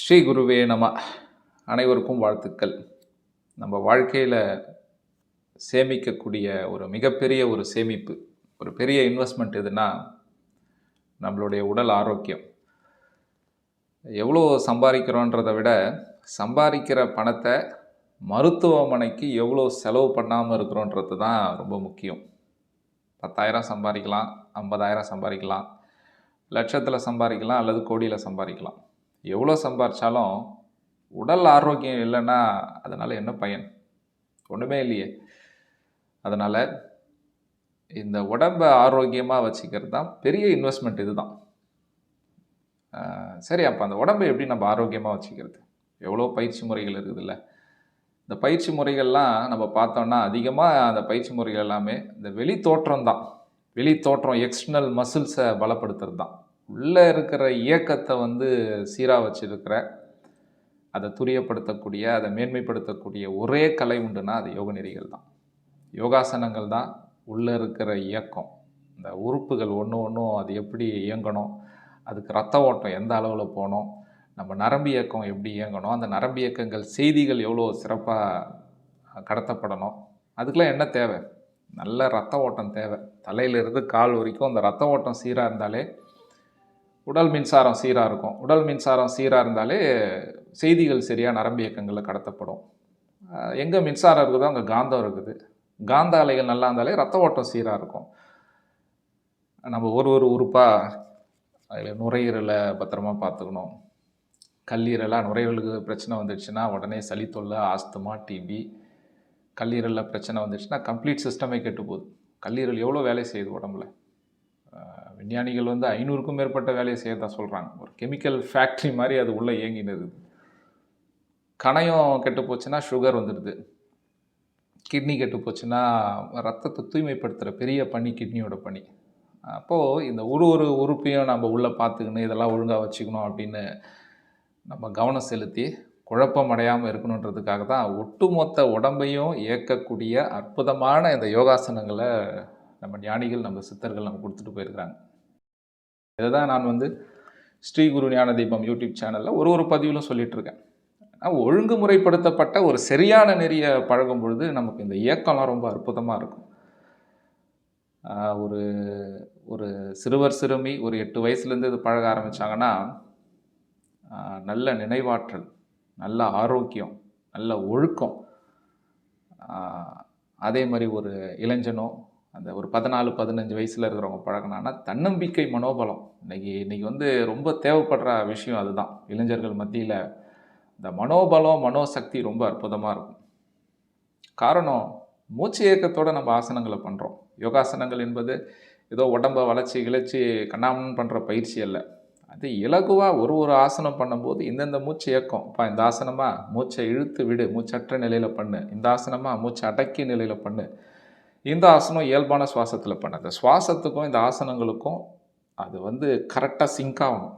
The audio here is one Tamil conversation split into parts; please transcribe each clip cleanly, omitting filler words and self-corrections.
ஸ்ரீ குருவே நம. அனைவருக்கும் வாழ்த்துக்கள். நம்ம வாழ்க்கையில் சேமிக்கக்கூடிய ஒரு மிகப்பெரிய ஒரு சேமிப்பு, ஒரு பெரிய இன்வெஸ்ட்மெண்ட் எதுனா நம்மளுடைய உடல் ஆரோக்கியம். எவ்வளோ சம்பாதிக்கிறோன்றதை விட சம்பாதிக்கிற பணத்தை மருத்துவமனைக்கு எவ்வளோ செலவு பண்ணாமல் இருக்கிறோன்றது தான் ரொம்ப முக்கியம். 10,000 சம்பாதிக்கலாம், 50,000 சம்பாதிக்கலாம், லட்சத்தில் சம்பாதிக்கலாம் அல்லது கோடியில் சம்பாதிக்கலாம். எவ்வளோ சம்பாதிச்சாலும் உடல் ஆரோக்கியம் இல்லைன்னா அதனால் என்ன பயன்? ஒன்றுமே இல்லையே. அதனால் இந்த உடம்பை ஆரோக்கியமாக வச்சுக்கிறது தான் பெரிய இன்வெஸ்ட்மெண்ட். இதுதான். சரி, அப்போ அந்த உடம்பை எப்படி நம்ம ஆரோக்கியமாக வச்சுக்கிறது? எவ்வளோ பயிற்சி முறைகள் இருக்குதுல்ல. இந்த பயிற்சி முறைகள்லாம் நம்ம பார்த்தோம்னா அதிகமாக அந்த பயிற்சி முறைகள் எல்லாமே இந்த வெளி தோற்றம் தான். வெளி தோற்றம், எக்ஸ்டர்னல் மசில்ஸை பலப்படுத்துறது தான். உள்ளே இருக்கிற இயக்கத்தை சீராக வச்சுருக்கிற, அதை துரியப்படுத்தக்கூடிய, அதை மேன்மைப்படுத்தக்கூடிய ஒரே கலை உண்டுன்னா அது யோக நெறிகள் தான். யோகாசனங்கள் தான் உள்ளே இருக்கிற இயக்கம். இந்த உறுப்புகள் ஒன்றும் அது எப்படி இயங்கணும், அதுக்கு ரத்த ஓட்டம் எந்த அளவில் போகணும், நம்ம நரம்பு இயக்கம் எப்படி இயங்கணும், அந்த நரம்பு இயக்கங்கள் செய்திகள் எவ்வளோ சிறப்பாக கடத்தப்படணும், அதுக்கெலாம் என்ன தேவை? நல்ல ரத்த ஓட்டம் தேவை. தலையிலிருந்து கால் வரைக்கும் அந்த ரத்த ஓட்டம் சீராக இருந்தாலே உடல் மின்சாரம் சீராக இருக்கும். உடல் மின்சாரம் சீராக இருந்தாலே செய்திகள் சரியாக நரம்பு இயக்கங்களில் கடத்தப்படும். எங்கே மின்சாரம் இருக்குதோ அங்கே காந்தம் இருக்குது. காந்த அலைகள் நல்லா இருந்தாலே ரத்த ஓட்டம் சீராக இருக்கும். நம்ம ஒரு உறுப்பாக அதில் நுரையீரலை பத்திரமா பார்த்துக்கணும். கல்லீரலாக நுரையீரலுக்கு பிரச்சனை வந்துடுச்சுன்னா உடனே சளி தொல்லை, ஆஸ்துமா, டிபி. கல்லீரலில் பிரச்சனை வந்துடுச்சுன்னா கம்ப்ளீட் சிஸ்டமே கெட்டு போகுது. கல்லீரல் எவ்வளோ வேலை செய்யுது உடம்புல. விஞ்ஞானிகள் 500க்கும் மேற்பட்ட வேலையை செய்யறதா சொல்கிறாங்க. ஒரு கெமிக்கல் ஃபேக்ட்ரி மாதிரி அது உள்ளே இயங்கினது. கணையம் கெட்டு போச்சுன்னா சுகர் வந்துடுது. கிட்னி கெட்டு போச்சுன்னா ரத்தத்தை தூய்மைப்படுத்துகிற பெரிய பணி கிட்னியோட பணி. அப்போது இந்த ஒரு உறுப்பையும் நம்ம உள்ளே பார்த்துக்கணும், இதெல்லாம் ஒழுங்காக வச்சுக்கணும் அப்படின்னு நம்ம கவனம் செலுத்தி குழப்பம் அடையாமல் இருக்கணுன்றதுக்காக தான் ஒட்டுமொத்த உடம்பையும் இயக்கக்கூடிய அற்புதமான இந்த யோகாசனங்களை நம்ம ஞானிகள், நம்ம சித்தர்கள் நம்ம கொடுத்துட்டு போயிருக்கிறாங்க. இதை தான் நான் ஸ்ரீ குரு ஞான தீபம் யூடியூப் சேனலில் ஒரு பதிவிலும் சொல்லிகிட்ருக்கேன். ஒழுங்குமுறைப்படுத்தப்பட்ட ஒரு சரியான நெறியை பழகும் பொழுது நமக்கு இந்த இயக்கம்லாம் ரொம்ப அற்புதமாக இருக்கும். ஒரு சிறுவர் சிறுமி ஒரு 8 வயசுலேருந்து இது பழக ஆரம்பித்தாங்கன்னா நல்ல நினைவாற்றல், நல்ல ஆரோக்கியம், நல்ல ஒழுக்கம். அதே மாதிரி ஒரு இளைஞனோ அந்த ஒரு 14-15 வயசில் இருக்கிறவங்க பழகினான்னா தன்னம்பிக்கை, மனோபலம். இன்றைக்கி ரொம்ப தேவைப்படுற விஷயம் அதுதான். இளைஞர்கள் மத்தியில் இந்த மனோபலம், மனோசக்தி ரொம்ப அற்புதமாக இருக்கும். காரணம், மூச்சு இயக்கத்தோடு நம்ம ஆசனங்களை பண்ணுறோம். யோகாசனங்கள் என்பது ஏதோ உடம்பை வளைச்சி கிளச்சி கண்ணாமன் பண்ணுற பயிற்சி அல்ல. அது இலகுவாக ஒரு ஆசனம் பண்ணும்போது இந்தந்த மூச்சு இயக்கம். இப்போ இந்த ஆசனமாக மூச்சை இழுத்து விடு, மூச்சற்ற நிலையில் பண்ணு. இந்த ஆசனமாக மூச்சை அடக்கி நிலையில் பண்ணு. இந்த ஆசனம் இயல்பான சுவாசத்தில் பண்ணு. அந்த சுவாசத்துக்கும் இந்த ஆசனங்களுக்கும் அது கரெக்டாக சிங்க் ஆகணும்.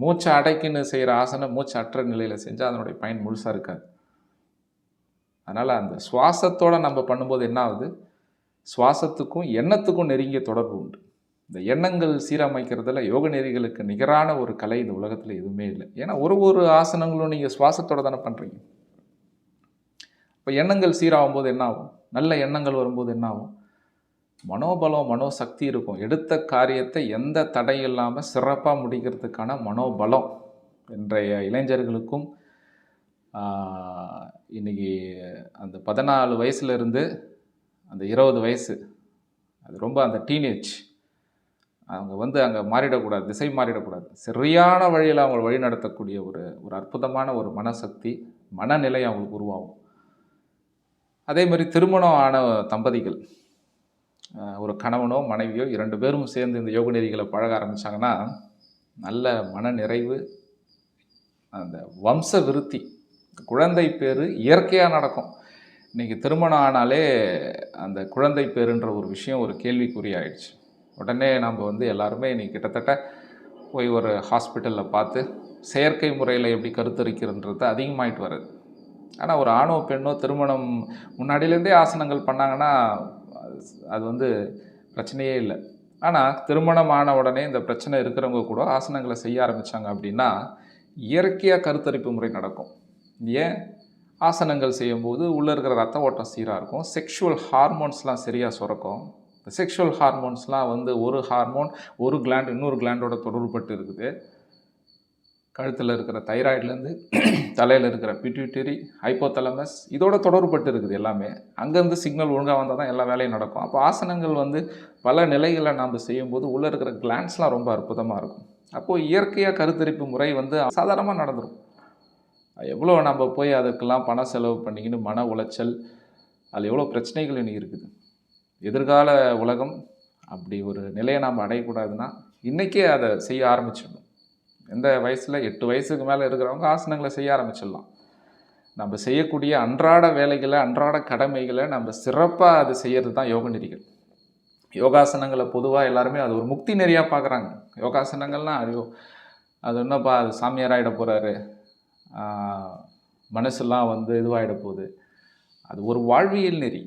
மூச்சை அடைக்கின்னு செய்கிற ஆசனம் மூச்சு அற்ற நிலையில் செஞ்சால் அதனுடைய பயன் முழுசாக இருக்காது. அதனால் அந்த சுவாசத்தோடு நம்ம பண்ணும்போது என்ன ஆகுது, சுவாசத்துக்கும் எண்ணத்துக்கும் நெருங்கிய தொடர்பு உண்டு. இந்த எண்ணங்கள் சீரமைக்கிறதுல யோக நெறிகளுக்கு நிகரான ஒரு கலை இந்த உலகத்தில் எதுவுமே இல்லை. ஏன்னா ஒரு ஆசனங்களும் நீங்கள் சுவாசத்தோடு தானே பண்ணுறீங்க. இப்போ எண்ணங்கள் சீராகும் போது என்ன ஆகும், நல்ல எண்ணங்கள் வரும்போது என்ன ஆகும், மனோபலம், மனோசக்தி இருக்கும். எடுத்த காரியத்தை எந்த தடை இல்லாமல் சிறப்பாக முடிக்கிறதுக்கான மனோபலம் இன்றைய இளைஞர்களுக்கும் இன்றைக்கி அந்த 14 வயசுலேருந்து அந்த 20 வயசு, அது ரொம்ப அந்த டீனேஜ், அவங்க அங்கே மாறிடக்கூடாது, திசை மாறிடக்கூடாது. சரியான வழியில் அவங்களை வழி நடத்தக்கூடிய ஒரு அற்புதமான ஒரு மனசக்தி, மனநிலை அவங்களுக்கு உருவாகும். அதே மாதிரி திருமணம் ஆன தம்பதிகள், ஒரு கணவனோ மனைவியோ 2 பேரும் சேர்ந்து இந்த யோக நெறிகளை பழக ஆரம்பித்தாங்கன்னா நல்ல மன நிறைவு, அந்த வம்ச விருத்தி, குழந்தை பேர் இயற்கையாக நடக்கும். இன்றைக்கி திருமணம் ஆனாலே அந்த குழந்தை பேருன்ற ஒரு விஷயம் ஒரு கேள்விக்குறி ஆயிடுச்சு. உடனே நம்ம எல்லாருமே இன்றைக்கி கிட்டத்தட்ட போய் ஒரு ஹாஸ்பிட்டலில் பார்த்து செயற்கை முறையில் எப்படி கருத்தரிக்கிறன்றது அதிகமாகிட்டு வருது. ஆனால் ஒரு ஆணோ பெண்ணோ திருமணம் முன்னாடியிலேருந்தே ஆசனங்கள் பண்ணாங்கன்னா அது பிரச்சனையே இல்லை. ஆனால் திருமணம் ஆன உடனே இந்த பிரச்சனை இருக்கிறவங்க கூட ஆசனங்களை செய்ய ஆரம்பித்தாங்க அப்படின்னா இயற்கையாக கருத்தரிப்பு முறை நடக்கும். ஏன்? ஆசனங்கள் செய்யும்போது உள்ளே இருக்கிற ரத்த ஓட்டம் சீராக இருக்கும். செக்ஷுவல் ஹார்மோன்ஸ்லாம் சரியாக சுரக்கும். இந்த செக்ஷுவல் ஹார்மோன்ஸ்லாம் வந்து ஒரு ஹார்மோன் ஒரு கிளாண்ட் இன்னொரு கிளாண்டோட தொடர்புபட்டு இருக்குது. கழுத்தில் இருக்கிற தைராய்ட்லேருந்து தலையில் இருக்கிற பிட்யூட்டரி, ஹைப்போதலமஸ் இதோட தொடர்புபட்டு இருக்குது எல்லாமே. அங்கேருந்து சிக்னல் ஒழுங்காக வந்தால் தான் எல்லா வேலையும் நடக்கும். அப்போ ஆசனங்கள் வந்து பல நிலைகளை நாம் செய்யும்போது உள்ளே இருக்கிற கிளாண்ட்ஸ்லாம் ரொம்ப அற்புதமாக இருக்கும். அப்போது இயற்கையாக கருத்தரிப்பு முறை வந்து சாதாரணமாக நடந்துடும். எவ்வளோ நம்ம போய் அதுக்கெல்லாம் பணம் செலவு பண்ணிக்கின்னு மன உளைச்சல், அதில் எவ்வளோ பிரச்சனைகள் இன்னைக்கு இருக்குது. எதிர்கால உலகம் அப்படி ஒரு நிலையை நாம் அடையக்கூடாதுன்னா இன்றைக்கே அதை செய்ய ஆரம்பிச்சிடணும். எந்த வயசில் 8 வயசுக்கு மேலே இருக்கிறவங்க ஆசனங்களை செய்ய ஆரம்பிச்சிடலாம். நம்ம செய்யக்கூடிய அன்றாட வேலைகளை, அன்றாட கடமைகளை நம்ம சிறப்பாக அது செய்கிறது தான் யோக நெறிகள். யோகாசனங்களை பொதுவாக எல்லாருமே அது ஒரு முக்தி நெறியாக பார்க்குறாங்க. யோகாசனங்கள்லாம் ஐயோ அது என்னப்பா அது சாமியாராகிட போகிறாரு, மனசெல்லாம் வந்து இதுவாகிட போகுது. அது ஒரு வாழ்வியல் நெறி.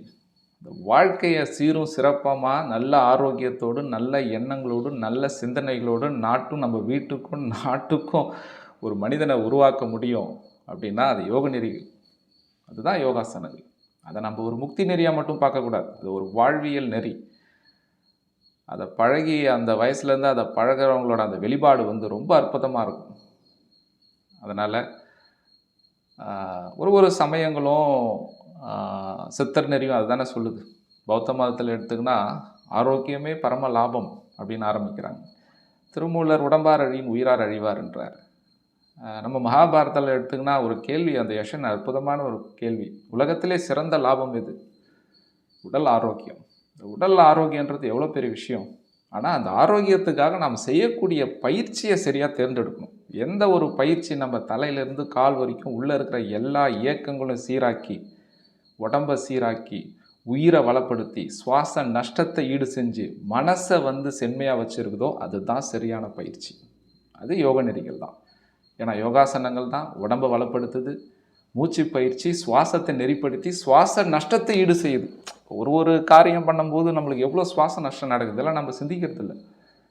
இந்த வாழ்க்கையை சீரும் சிறப்பமாக நல்ல ஆரோக்கியத்தோடு, நல்ல எண்ணங்களோடு, நல்ல சிந்தனைகளோடு நம்ம வீட்டுக்கும் நாட்டுக்கும் ஒரு மனிதனை உருவாக்க முடியும் அப்படின்னா அது யோக நெறிகள். அதுதான் யோகாசனங்கள். அதை நம்ம ஒரு முக்தி நெறியாக மட்டும் பார்க்கக்கூடாது. அது ஒரு வாழ்வியல் நெறி. அதை பழகி அந்த வயசுலேருந்து அதை பழகிறவங்களோட அந்த வெளிப்பாடு வந்து ரொம்ப அற்புதமாக இருக்கும். அதனால் ஒரு சமயங்களும் சித்தர் நெறியும் அதுதானே சொல்லுது. பௌத்த மதத்தில் எடுத்துக்கினா ஆரோக்கியமே பரம லாபம் அப்படின்னு ஆரம்பிக்கிறாங்க. திருமூலர் உடம்பார் அழியின் உயிரார் அழிவார்ன்றார். நம்ம மகாபாரதத்தில் எடுத்துக்கினா ஒரு கேள்வி, அந்த யஷன் அற்புதமான ஒரு கேள்வி. உலகத்திலே சிறந்த லாபம் எது? உடல் ஆரோக்கியம். இந்த உடல் ஆரோக்கியன்றது எவ்வளோ பெரிய விஷயம். ஆனால் அந்த ஆரோக்கியத்துக்காக நாம் செய்யக்கூடிய பயிற்சியை சரியாக தேர்ந்தெடுக்கணும். எந்த ஒரு பயிற்சி நம்ம தலையிலேருந்து கால் வரைக்கும் உள்ளே இருக்கிற எல்லா இயக்கங்களும் சீராக்கி, உடம்பை சீராக்கி, உயிரை வளப்படுத்தி, சுவாச நஷ்டத்தை ஈடு செஞ்சு, மனசை வந்து செம்மையாக வச்சுருக்குதோ அதுதான் சரியான பயிற்சி. அது யோக நெறிகள் தான். ஏன்னா யோகாசனங்கள் தான் உடம்பை வளப்படுத்துது. மூச்சு பயிற்சி சுவாசத்தை நெறிப்படுத்தி சுவாச நஷ்டத்தை ஈடு செய்யுது. ஒரு காரியம் பண்ணும்போது நம்மளுக்கு எவ்வளோ சுவாச நஷ்டம் நடக்குது, இதெல்லாம் நம்ம சிந்திக்கிறது இல்லை.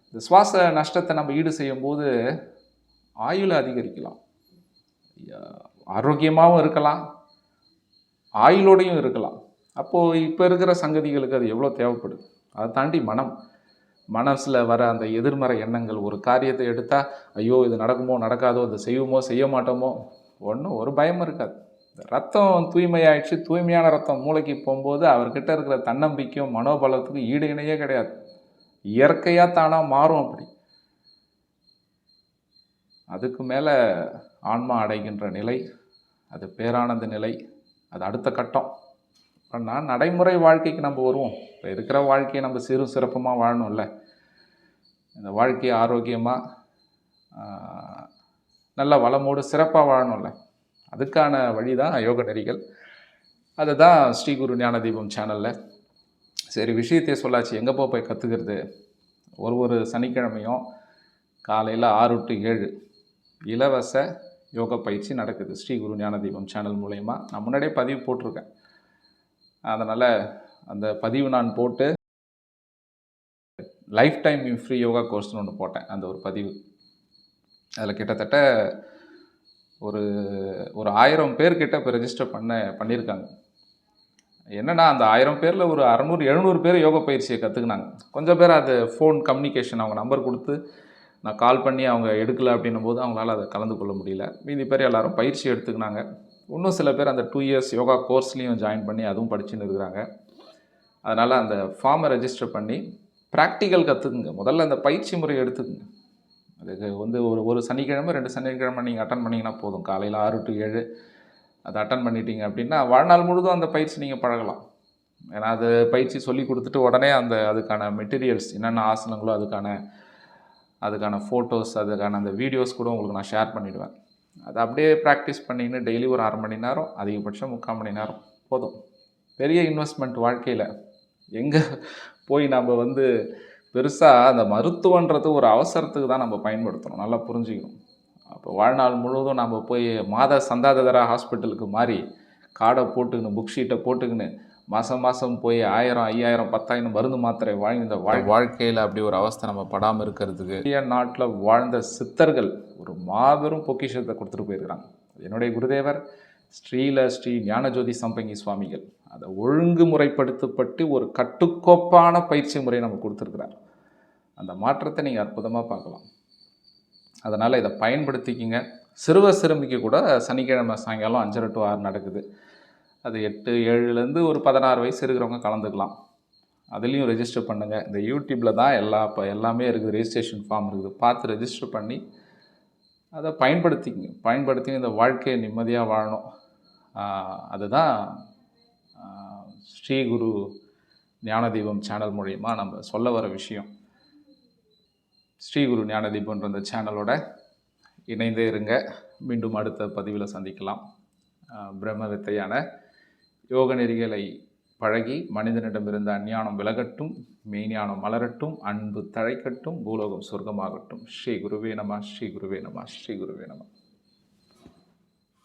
இந்த சுவாச நஷ்டத்தை நம்ம ஈடு செய்யும்போது ஆயுளை அதிகரிக்கலாம், ஆரோக்கியமாகவும் இருக்கலாம், ஆயுளோடையும் இருக்கலாம். அப்போது இப்போ இருக்கிற சங்கதிகளுக்கு அது எவ்வளோ தேவைப்படுது. அதை தாண்டி மனசில் வர அந்த எதிர்மறை எண்ணங்கள், ஒரு காரியத்தை எடுத்தால் ஐயோ இது நடக்குமோ நடக்காதோ, இது செய்வோமோ செய்ய மாட்டோமோ, ஒரு பயமும் இருக்காது. ரத்தம் தூய்மையாயிடுச்சு, தூய்மையான ரத்தம் மூளைக்கு போகும்போது அவர்கிட்ட இருக்கிற தன்னம்பிக்கையும் மனோபலத்துக்கும் ஈடு இணையே கிடையாது. இயற்கையாக தானாக மாறும். அப்படி அதுக்கு மேலே ஆன்மா அடைகின்ற நிலை, அது பேரானந்த நிலை, அது அடுத்த கட்டம். ஆனால் நடைமுறை வாழ்க்கைக்கு நம்ம வருவோம். இப்போ இருக்கிற வாழ்க்கையை நம்ம சிறப்பமாக வாழணும்ல. இந்த வாழ்க்கையை ஆரோக்கியமாக நல்ல வளமோடு சிறப்பாக வாழணும்ல. அதுக்கான வழி தான் யோக நெறிகள். அதை தான் ஸ்ரீ குரு ஞானதீபம் சேனலில் சரி விஷயத்தையே சொல்லாச்சு, எங்கே போய் கற்றுக்கிறது. ஒரு சனிக்கிழமையும் காலையில் 6 to 7 இலவச யோகா பயிற்சி நடக்குது ஸ்ரீ குரு ஞானதீபம் சேனல் மூலயமா. நான் முன்னாடியே பதிவு போட்டிருக்கேன். அதனால் அந்த பதிவு நான் போட்டு லைஃப் டைம் ஃப்ரீ யோகா கோர்ஸ்னு ஒன்று போட்டேன். அந்த ஒரு பதிவு அதில் கிட்டத்தட்ட ஒரு 1000 பேர்கிட்ட இப்போ ரெஜிஸ்டர் பண்ணியிருக்காங்க. என்னென்னா அந்த 1000 பேரில் ஒரு 600-700 பேர் யோகா பயிற்சியை கற்றுக்கினாங்க. கொஞ்சம் பேர் அது ஃபோன் கம்யூனிகேஷன், அவங்க நம்பர் கொடுத்து நான் கால் பண்ணி அவங்க எடுக்கலை அப்படின்னும் போது அவங்களால அதை கலந்து கொள்ள முடியல. மீதி பேர் எல்லோரும் பயிற்சி எடுத்துக்கினாங்க. இன்னும் சில பேர் அந்த 2 years யோகா கோர்ஸ்லேயும் ஜாயின் பண்ணி அதுவும் படிச்சுன்னு இருக்கிறாங்க. அதனால் அந்த ஃபார்மை ரெஜிஸ்டர் பண்ணி ப்ராக்டிக்கல் கற்றுக்குங்க. முதல்ல அந்த பயிற்சி முறையை எடுத்துக்குங்க. அதுக்கு வந்து ஒரு சனிக்கிழமை 2 சனிக்கிழமை நீங்கள் அட்டன் பண்ணிங்கன்னா போதும். காலையில் 6 to 7 அதை அட்டன் பண்ணிட்டீங்க அப்படின்னா வாழ்நாள் முழுதும் அந்த பயிற்சி நீங்கள் பழகலாம். ஏன்னா அது பயிற்சி சொல்லி கொடுத்துட்டு உடனே அதுக்கான மெட்டீரியல்ஸ் என்னென்ன ஆசனங்களோ அதுக்கான ஃபோட்டோஸ், அதுக்கான அந்த வீடியோஸ் கூட உங்களுக்கு நான் ஷேர் பண்ணிவிடுவேன். அதை அப்படியே ப்ராக்டிஸ் பண்ணின்னு டெய்லி ஒரு 1/2 மணி நேரம், அதிகபட்சம் 3/4 மணி நேரம் போதும். பெரிய இன்வெஸ்ட்மெண்ட் வாழ்க்கையில். எங்கே போய் நம்ம வந்து பெருசாக அந்த மருத்துவன்றது ஒரு அவசரத்துக்கு தான் நம்ம பயன்படுத்தணும். நல்லா புரிஞ்சுக்கணும். அப்போ வாழ்நாள் முழுவதும் நம்ம போய் மாத சந்தாதாரா ஹாஸ்பிட்டலுக்கு மாறி கார்டை போட்டுக்கின்னு புக் ஷீட்டை போட்டுக்கின்னு மாதம் மாதம் போய் 1000 5000 10,000 மருந்து மாத்திரை வாழ்ந்த வாழ்க்கையில் அப்படி ஒரு அவஸ்தை நம்ம படாமல் இருக்கிறதுக்கு இந்திய நாட்டில் வாழ்ந்த சித்தர்கள் ஒரு மாபெரும் பொக்கிஷத்தை கொடுத்துட்டு போயிருக்கிறாங்க. என்னுடைய குருதேவர் ஸ்ரீ ஞானஜோதி சம்பங்கி சுவாமிகள் அதை ஒழுங்குமுறைப்படுத்தப்பட்டு ஒரு கட்டுக்கோப்பான பயிற்சி முறையை நம்ம கொடுத்துருக்குறார். அந்த மாற்றத்தை நீங்கள் அற்புதமாக பார்க்கலாம். அதனால் இதை பயன்படுத்திக்கிங்க. சிறுமிக்கு கூட சனிக்கிழமை சாயங்காலம் 5:30 to 6 நடக்குது. அது 8 7லேருந்து ஒரு 16 வயசு இருக்கிறவங்க கலந்துக்கலாம். அதுலேயும் ரெஜிஸ்டர் பண்ணுங்கள். இந்த யூடியூப்பில் தான் எல்லாமே இருக்குது, ரெஜிஸ்ட்ரேஷன் ஃபார்ம் இருக்குது. பார்த்து ரெஜிஸ்டர் பண்ணி அதை பயன்படுத்தி இந்த வாழ்க்கையை நிம்மதியாக வாழணும். அதுதான் ஸ்ரீ குரு ஞானதீபம் சேனல் மூலயமா நம்ம சொல்ல வர விஷயம். ஸ்ரீ குரு ஞானதீபம்ன்ற இந்த சேனலோட இணைந்தே இருங்க. மீண்டும் அடுத்த பதிவில் சந்திக்கலாம். பிரம்ம வித்தையான யோக நெறிகளை பழகி மனிதனிடமிருந்த அஞ்ஞானம் விலகட்டும், மெய்ஞானம் மலரட்டும், அன்பு தழைக்கட்டும், பூலோகம் சொர்க்கமாகட்டும். ஸ்ரீ குருவே நம, ஸ்ரீ குருவே நம, ஸ்ரீ குருவே நம.